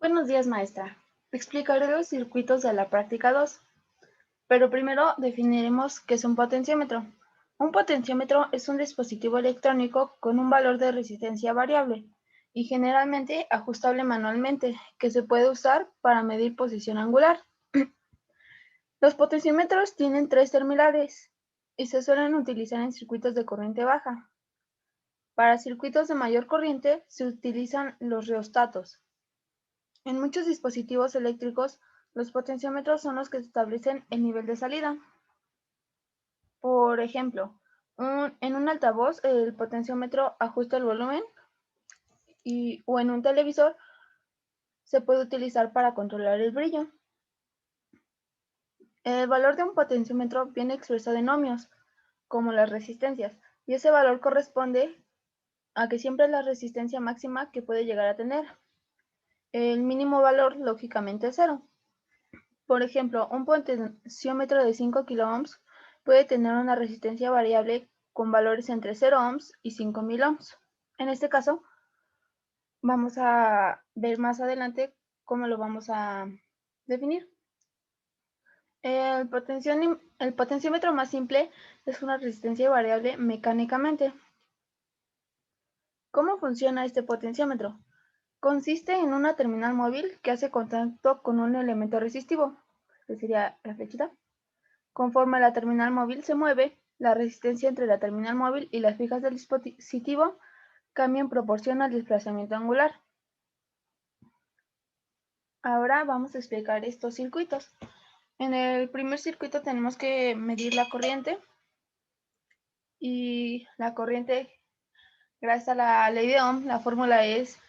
Buenos días, maestra. Explicaré los circuitos de la práctica 2, pero primero definiremos qué es un potenciómetro. Un potenciómetro es un dispositivo electrónico con un valor de resistencia variable y generalmente ajustable manualmente, que se puede usar para medir posición angular. Los potenciómetros tienen tres terminales y se suelen utilizar en circuitos de corriente baja. Para circuitos de mayor corriente se utilizan los rheostatos. En muchos dispositivos eléctricos, los potenciómetros son los que establecen el nivel de salida. Por ejemplo, en un altavoz el potenciómetro ajusta el volumen o en un televisor se puede utilizar para controlar el brillo. El valor de un potenciómetro viene expresado en ohmios, como las resistencias, y ese valor corresponde a que siempre es la resistencia máxima que puede llegar a tener. El mínimo valor, lógicamente, es cero. Por ejemplo, un potenciómetro de 5 kiloohms puede tener una resistencia variable con valores entre 0 ohms y 5000 ohms. En este caso, vamos a ver más adelante cómo lo vamos a definir. El potenciómetro más simple es una resistencia variable mecánicamente. ¿Cómo funciona este potenciómetro? Consiste en una terminal móvil que hace contacto con un elemento resistivo, que sería la flechita. Conforme la terminal móvil se mueve, la resistencia entre la terminal móvil y las fijas del dispositivo cambia en proporción al desplazamiento angular. Ahora vamos a explicar estos circuitos. En el primer circuito tenemos que medir la corriente y la corriente, gracias a la ley de Ohm, la fórmula es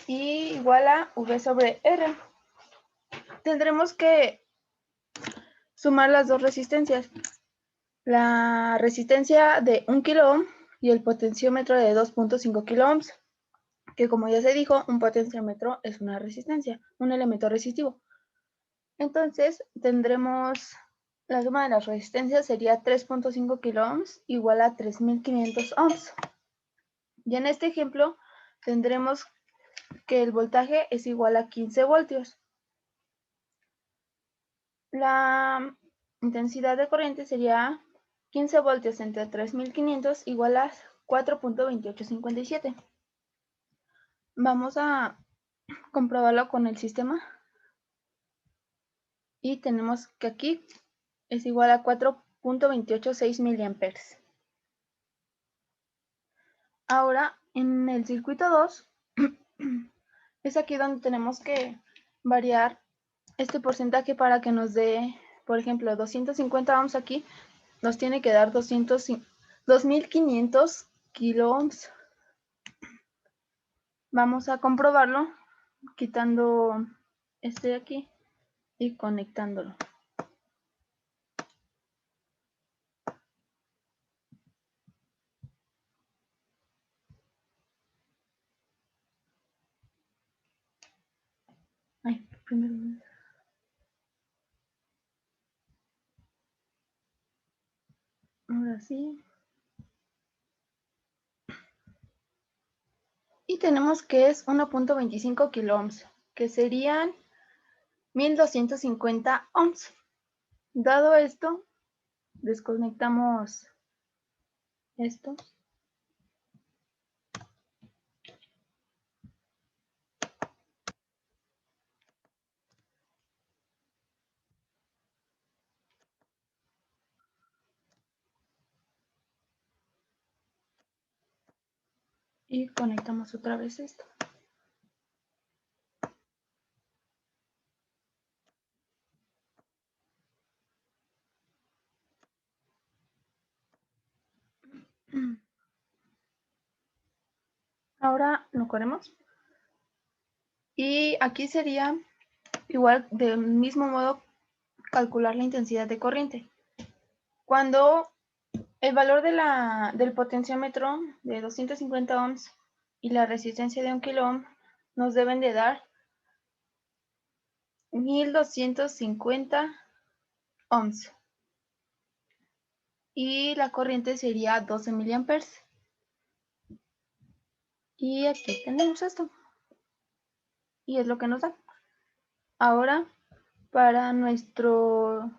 I igual a V sobre R. Tendremos que sumar las dos resistencias, la resistencia de 1 kiloohm y el potenciómetro de 2.5 kiloohms, que como ya se dijo, un potenciómetro es una resistencia, un elemento resistivo. Entonces tendremos la suma de las resistencias sería 3.5 kiloohms igual a 3500 ohms. Y en este ejemplo tendremos que el voltaje es igual a 15 voltios. La intensidad de corriente sería 15 voltios entre 3500 igual a 4.2857. Vamos a comprobarlo con el sistema. Y tenemos que aquí es igual a 4.286 miliamperes. Ahora, en el circuito 2, es aquí donde tenemos que variar este porcentaje para que nos dé, por ejemplo, 250 ohms aquí, nos tiene que dar 2500 kiloohms. Vamos a comprobarlo quitando este de aquí y conectándolo. Ay, primero. Ahora sí. Y tenemos que es 1.25 kiloohms, que serían 1250 ohms. Dado esto, desconectamos esto. Y conectamos otra vez esto. Ahora lo corremos. Y aquí sería igual del mismo modo calcular la intensidad de corriente. Cuando el valor del potenciómetro de 250 ohms y la resistencia de 1 kiloohm nos deben de dar 1250 ohms. Y la corriente sería 12 miliamperes. Y aquí tenemos esto. y es lo que nos da. Ahora, para nuestro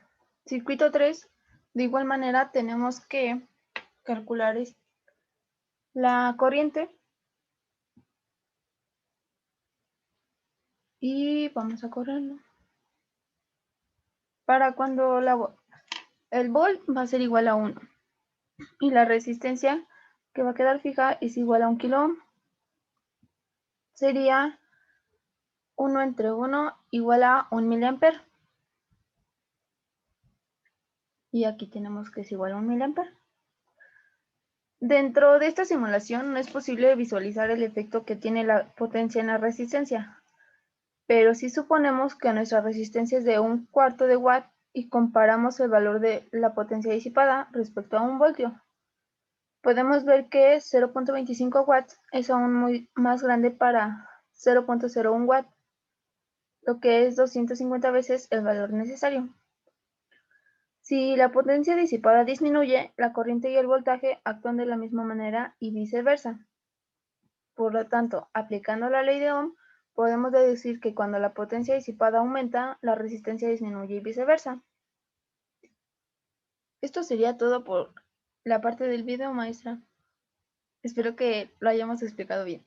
circuito 3, de igual manera tenemos que calcular la corriente y vamos a correrlo. Para cuando el volt va a ser igual a 1 y la resistencia que va a quedar fija es igual a 1 kilo ohm. Sería 1 entre 1 igual a 1 miliamper. Y aquí tenemos que es igual a 1 miliamper. Dentro de esta simulación no es posible visualizar el efecto que tiene la potencia en la resistencia, pero si suponemos que nuestra resistencia es de 1/4 de watt y comparamos el valor de la potencia disipada respecto a 1 voltio, podemos ver que 0.25 watts es aún muy más grande para 0.01 watt, lo que es 250 veces el valor necesario. Si la potencia disipada disminuye, la corriente y el voltaje actúan de la misma manera y viceversa. Por lo tanto, aplicando la ley de Ohm, podemos deducir que cuando la potencia disipada aumenta, la resistencia disminuye y viceversa. Esto sería todo por la parte del video, maestra. Espero que lo hayamos explicado bien.